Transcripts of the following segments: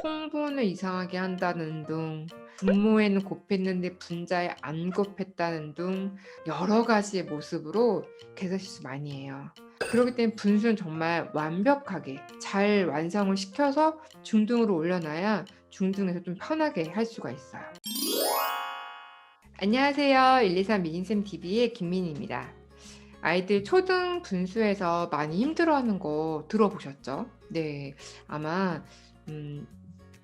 통분을 이상하게 한다는 등, 분모에는 곱했는데 분자에 안 곱했다는 등 여러 가지의 모습으로 계산 실수 많이 해요. 그렇기 때문에 분수는 정말 완벽하게 잘 완성을 시켜서 중등으로 올려놔야 중등에서 좀 편하게 할 수가 있어요. 안녕하세요. 123 미인쌤 TV의 김민희입니다. 아이들 초등 분수에서 많이 힘들어하는 거 들어보셨죠? 네, 아마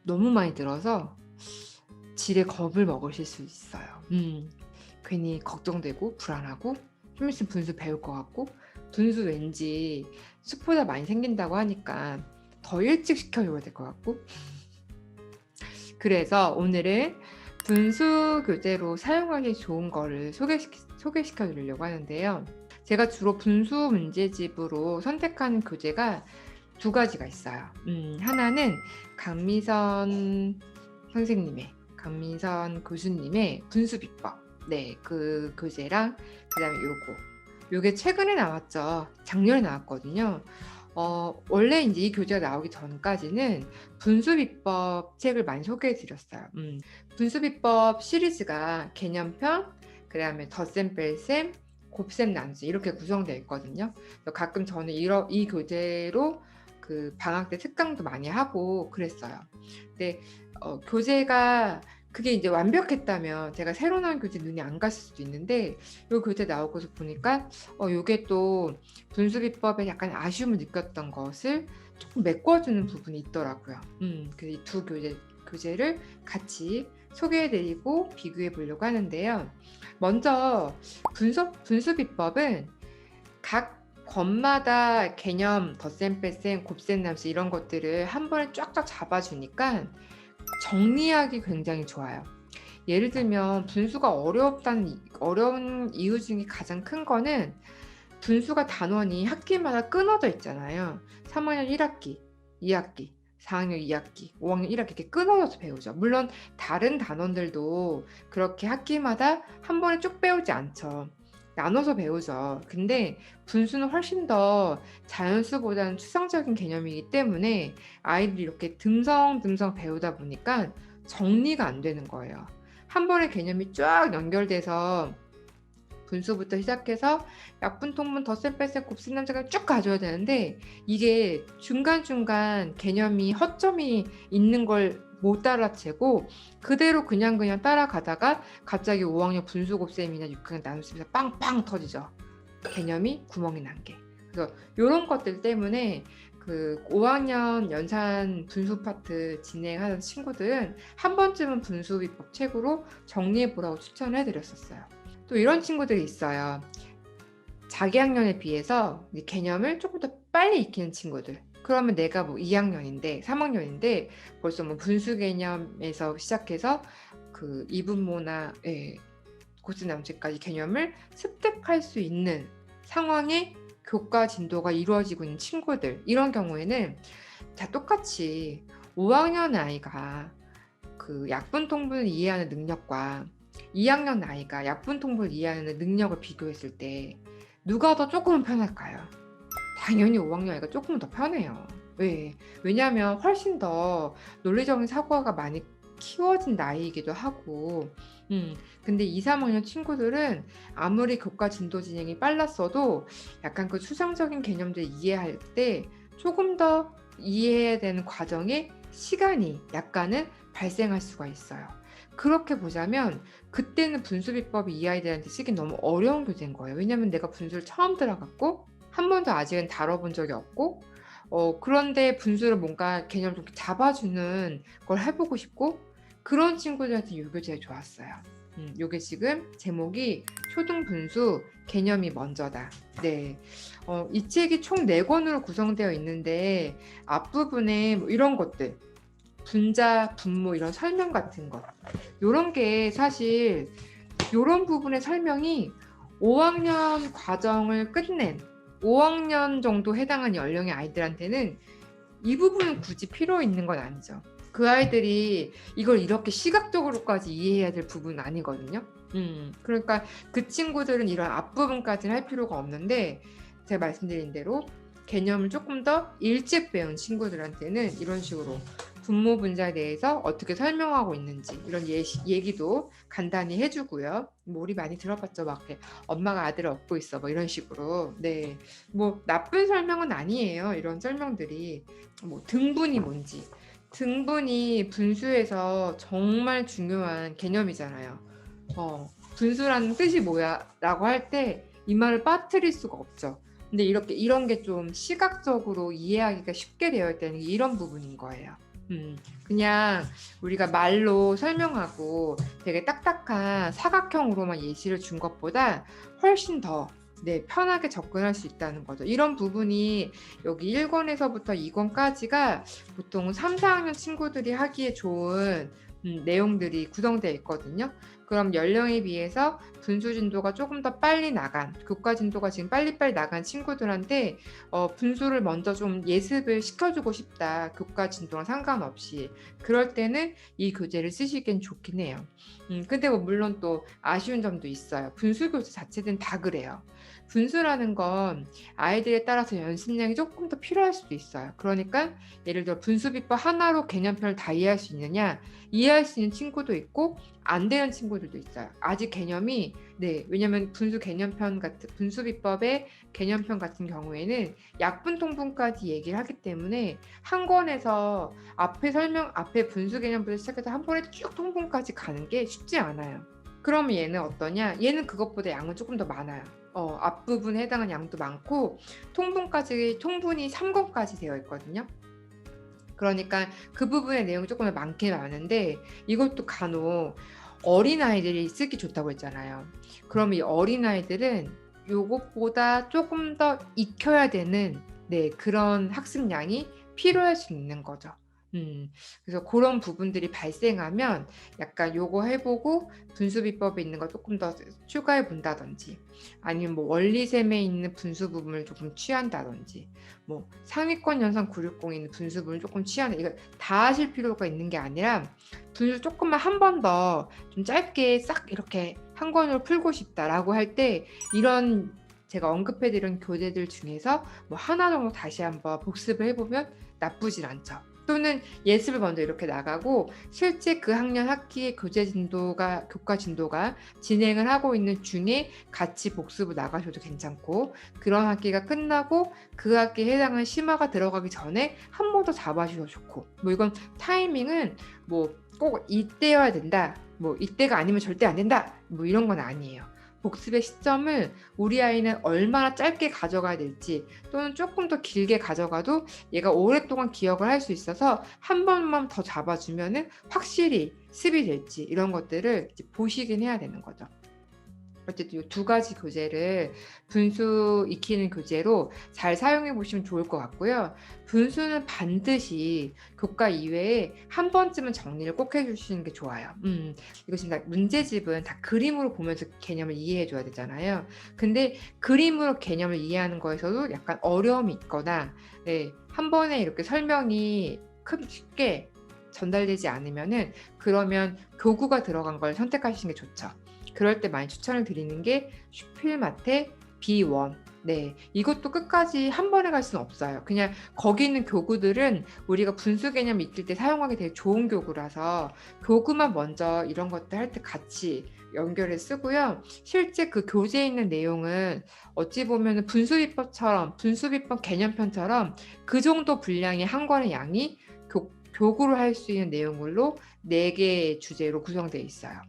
너무 많이 들어서 지레 겁을 먹으실 수 있어요. 괜히 걱정되고 불안하고 좀 있으면 분수 배울 것 같고 분수 왠지 수포자 많이 생긴다고 하니까 더 일찍 시켜줘야 될 것 같고 그래서 오늘은 분수 교재로 사용하기 좋은 거를 소개시켜 드리려고 하는데요. 제가 주로 분수 문제집으로 선택하는 교재가 두 가지가 있어요. 하나는 강미선 교수님의 분수 비법. 네, 그 교재랑 그다음에 요게 최근에 나왔죠. 작년에 나왔거든요. 원래 이제 이 교재가 나오기 전까지는 분수 비법 책을 많이 소개해 드렸어요. 분수 비법 시리즈가 개념편, 그다음에 덧셈, 뺄셈, 곱셈, 나눗셈 이렇게 구성되어 있거든요. 그래서 가끔 저는 이 교재로 그 방학 때 특강도 많이 하고 그랬어요. 근데 교재가 그게 이제 완벽했다면 제가 새로 나온 교재 눈이 안 갔을 수도 있는데 이 교재 나오고서 보니까 요게 또 분수 비법에 약간 아쉬움을 느꼈던 것을 조금 메꿔주는 부분이 있더라고요. 그래서 이 두 교재를 같이 소개해드리고 비교해 보려고 하는데요. 먼저 분수 비법은 각 권마다 개념, 덧셈, 뺄셈, 곱셈, 나눗셈 이런 것들을 한 번에 쫙쫙 잡아주니까 정리하기 굉장히 좋아요. 예를 들면 분수가 어려운 이유 중에 가장 큰 거는 분수가 단원이 학기마다 끊어져 있잖아요. 3학년 1학기, 2학기, 4학년 2학기, 5학년 1학기 이렇게 끊어져서 배우죠. 물론 다른 단원들도 그렇게 학기마다 한 번에 쭉 배우지 않죠. 나눠서 배우죠. 근데 분수는 훨씬 더 자연수보다는 추상적인 개념이기 때문에 아이들이 이렇게 듬성듬성 배우다 보니까 정리가 안 되는 거예요. 한 번에 개념이 쫙 연결돼서 분수부터 시작해서 약분, 통분, 덧셈, 뺄셈, 곱셈, 나눗셈까지 쭉 가져야 되는데 이게 중간중간 개념이 허점이 있는 걸 못 알아채고 그대로 그냥 따라가다가 갑자기 5학년 분수 곱셈이나 6학년 나눗셈에서 빵빵 터지죠. 개념이 구멍이 난 게. 그래서 이런 것들 때문에 그 5학년 연산 분수 파트 진행하는 친구들은 한 번쯤은 분수 비법 책으로 정리해 보라고 추천해 드렸었어요. 또 이런 친구들이 있어요. 자기 학년에 비해서 개념을 조금 더 빨리 익히는 친구들. 그러면 내가 뭐 2학년인데 3학년인데 벌써 뭐 분수 개념에서 시작해서 그 이분모나 곱셈 나눗셈까지 개념을 습득할 수 있는 상황에 교과 진도가 이루어지고 있는 친구들. 이런 경우에는 다 똑같이 5학년 아이가 그 약분 통분을 이해하는 능력과 2학년 아이가 약분 통분을 이해하는 능력을 비교했을 때 누가 더 조금은 편할까요? 당연히 5학년 아이가 조금 더 편해요. 왜? 왜냐하면 훨씬 더 논리적인 사고가 많이 키워진 나이이기도 하고 근데 2, 3학년 친구들은 아무리 교과 진도 진행이 빨랐어도 약간 그 추상적인 개념들 이해할 때 조금 더 이해해야 되는 과정에 시간이 약간은 발생할 수가 있어요. 그렇게 보자면 그때는 분수 비법이 이 아이들한테 쓰기 너무 어려운 교재인 거예요. 왜냐면 내가 분수를 처음 들어갔고 한 번도 아직은 다뤄본 적이 없고 그런데 분수를 뭔가 개념을 좀 잡아주는 걸 해보고 싶고 그런 친구들한테 이 교재가 좋았어요. 요게 지금 제목이 초등분수 개념이 먼저다. 네, 이 책이 총 4권으로 구성되어 있는데 앞부분에 뭐 이런 것들 분자, 분모 이런 설명 같은 거 요런 게 사실 요런 부분의 설명이 5학년 과정을 끝낸 5학년 정도 해당하는 연령의 아이들한테는 이 부분은 굳이 필요 있는 건 아니죠. 그 아이들이 이걸 이렇게 시각적으로까지 이해해야 될 부분은 아니거든요. 그러니까 그 친구들은 이런 앞부분까지는 할 필요가 없는데 제가 말씀드린 대로 개념을 조금 더 일찍 배운 친구들한테는 이런 식으로 분모 분자에 대해서 어떻게 설명하고 있는지 이런 얘기도 간단히 해주고요. 뭐 우리 많이 들어봤죠. 막 이렇게 엄마가 아들을 업고 있어 뭐 이런 식으로. 네, 뭐 나쁜 설명은 아니에요. 이런 설명들이. 뭐 등분이 뭔지. 등분이 분수에서 정말 중요한 개념이잖아요. 분수라는 뜻이 뭐야? 라고 할 때 이 말을 빠뜨릴 수가 없죠. 근데 이렇게 이런 게 좀 시각적으로 이해하기가 쉽게 되어 있다는 게 이런 부분인 거예요. 그냥 우리가 말로 설명하고 되게 딱딱한 사각형으로만 예시를 준 것보다 훨씬 더 네, 편하게 접근할 수 있다는 거죠. 이런 부분이 여기 1권에서부터 2권까지가 보통 3, 4학년 친구들이 하기에 좋은 내용들이 구성되어 있거든요. 그럼 연령에 비해서 분수 진도가 조금 더 빨리 나간, 교과 진도가 지금 빨리빨리 나간 친구들한테 분수를 먼저 좀 예습을 시켜주고 싶다. 교과 진도랑 상관없이. 그럴 때는 이 교재를 쓰시기엔 좋긴 해요. 근데 뭐 물론 또 아쉬운 점도 있어요. 분수 교재 자체는 다 그래요. 분수라는 건 아이들에 따라서 연습량이 조금 더 필요할 수도 있어요. 그러니까 예를 들어 분수비법 하나로 개념편을 다 이해할 수 있느냐? 이해할 수 있는 친구도 있고 안 되는 친구들도 있어요. 아직 개념이 네, 왜냐면 분수비법의 개념편 같은 경우에는 약분 통분까지 얘기를 하기 때문에 한 권에서 앞에 분수 개념부터 시작해서 한 번에 쭉 통분까지 가는 게 쉽지 않아요. 그러면 얘는 어떠냐? 얘는 그것보다 양은 조금 더 많아요. 앞부분에 해당하는 양도 많고 통분이 3권까지 되어 있거든요. 그러니까 그 부분의 내용이 조금 더 많긴 많은데 이것도 간혹 어린아이들이 쓰기 좋다고 했잖아요. 그럼 이 어린아이들은 요것보다 조금 더 익혀야 되는 네, 그런 학습량이 필요할 수 있는 거죠. 그래서 그런 부분들이 발생하면 약간 요거 해보고 분수비법에 있는 거 조금 더 추가해 본다든지 아니면 뭐 원리셈에 있는 분수 부분을 조금 취한다든지 뭐 상위권 연산 960에 있는 분수 부분을 조금 취하는 이거 다 하실 필요가 있는 게 아니라 분수 조금만 한 번 더 좀 짧게 싹 이렇게 한 권으로 풀고 싶다라고 할 때 이런 제가 언급해드린 교재들 중에서 뭐 하나 정도 다시 한번 복습을 해보면 나쁘진 않죠. 또는 예습을 먼저 이렇게 나가고 실제 그 학년 학기의 교과 진도가 진행을 하고 있는 중에 같이 복습을 나가셔도 괜찮고 그런 학기가 끝나고 그 학기에 해당하는 심화가 들어가기 전에 한 번 더 잡아주셔도 좋고 뭐 이건 타이밍은 뭐 꼭 이때여야 된다 뭐 이때가 아니면 절대 안 된다 뭐 이런 건 아니에요. 복습의 시점을 우리 아이는 얼마나 짧게 가져가야 될지 또는 조금 더 길게 가져가도 얘가 오랫동안 기억을 할 수 있어서 한 번만 더 잡아주면은 확실히 습이 될지 이런 것들을 이제 보시긴 해야 되는 거죠. 어쨌든 이 두 가지 교재를 분수 익히는 교재로 잘 사용해 보시면 좋을 것 같고요. 분수는 반드시 교과 이외에 한 번쯤은 정리를 꼭 해주시는 게 좋아요. 이거 지금 문제집은 다 그림으로 보면서 개념을 이해해 줘야 되잖아요. 근데 그림으로 개념을 이해하는 거에서도 약간 어려움이 있거나 네, 한 번에 이렇게 설명이 쉽게 전달되지 않으면은 그러면 교구가 들어간 걸 선택하시는 게 좋죠. 그럴 때 많이 추천을 드리는 게 슈필마테 B1. 네, 이것도 끝까지 한 번에 갈 수는 없어요. 그냥 거기 있는 교구들은 우리가 분수 개념 익힐 때 사용하기 되게 좋은 교구라서 교구만 먼저 이런 것들 할 때 같이 연결해 쓰고요. 실제 그 교재에 있는 내용은 어찌 보면 분수비법 개념편처럼 그 정도 분량의 한 권의 양이 교구를 할 수 있는 내용으로 4개의 주제로 구성되어 있어요.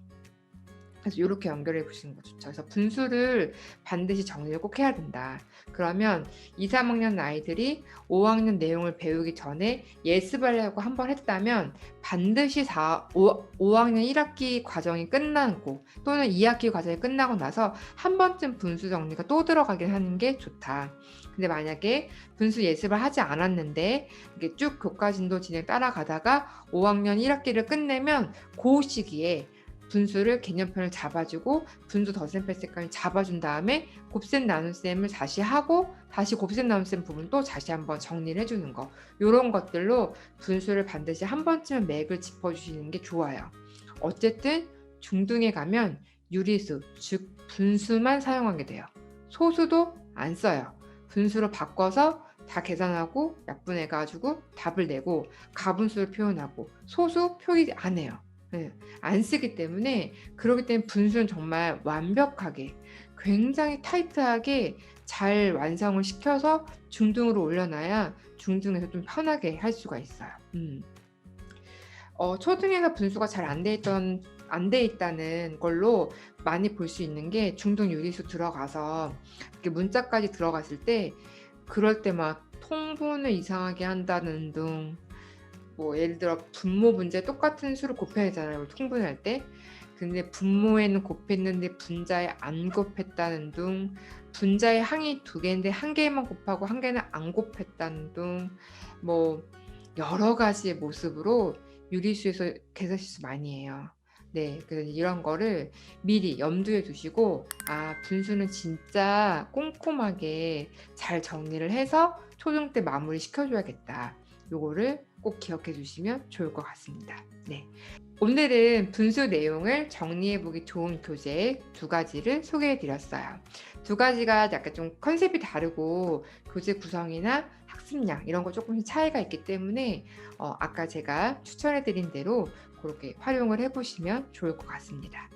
그래서 이렇게 연결해 보시는 거 좋죠. 그래서 분수를 반드시 정리를 꼭 해야 된다. 그러면 2, 3학년 아이들이 5학년 내용을 배우기 전에 예습하려고 한번 했다면 반드시 5학년 1학기 과정이 끝나고 또는 2학기 과정이 끝나고 나서 한 번쯤 분수 정리가 또 들어가긴 하는 게 좋다. 근데 만약에 분수 예습을 하지 않았는데 이게 쭉 교과 진도 진행 따라가다가 5학년 1학기를 끝내면 그 시기에 분수를 개념편을 잡아주고 분수 덧셈 뺄셈까지 잡아준 다음에 곱셈 나눗셈을 다시 하고 다시 곱셈 나눗셈 부분 또 다시 한번 정리를 해주는 거 이런 것들로 분수를 반드시 한 번쯤은 맥을 짚어주시는 게 좋아요. 어쨌든 중등에 가면 유리수 즉 분수만 사용하게 돼요. 소수도 안 써요. 분수로 바꿔서 다 계산하고 약분해 가지고 답을 내고 가분수를 표현하고 소수 표기 안 해요. 예. 안 쓰기 때문에 그러기 때문에 분수는 정말 완벽하게 굉장히 타이트하게 잘 완성을 시켜서 중등으로 올려놔야 중등에서 좀 편하게 할 수가 있어요. 초등에서 분수가 잘 안 돼 있다는 걸로 많이 볼 수 있는 게 중등 유리수 들어가서 이렇게 문자까지 들어갔을 때 그럴 때 막 통분을 이상하게 한다는 등 뭐 예를 들어 분모 문제 똑같은 수를 곱해야 되잖아요, 통분할 때. 근데 분모에는 곱했는데 분자에 안 곱했다는 등 분자의 항이 두 개인데 한 개만 곱하고 한 개는 안 곱했다는 등 뭐 여러 가지의 모습으로 유리수에서 계산 실수 많이 해요. 네, 그래서 이런 거를 미리 염두에 두시고 분수는 진짜 꼼꼼하게 잘 정리를 해서 초등 때 마무리 시켜줘야겠다. 요거를 꼭 기억해 주시면 좋을 것 같습니다. 네. 오늘은 분수 내용을 정리해 보기 좋은 교재 두 가지를 소개해 드렸어요. 두 가지가 약간 좀 컨셉이 다르고 교재 구성이나 학습량 이런 거 조금씩 차이가 있기 때문에 아까 제가 추천해 드린 대로 그렇게 활용을 해 보시면 좋을 것 같습니다.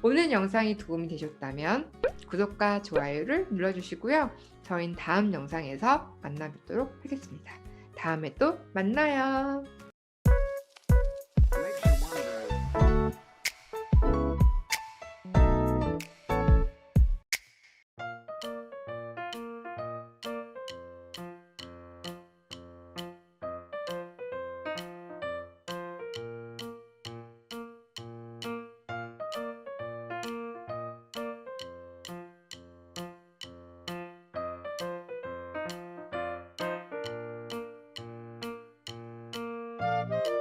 오늘 영상이 도움이 되셨다면 구독과 좋아요를 눌러주시고요. 저희는 다음 영상에서 만나 뵙도록 하겠습니다. 다음에 또 만나요.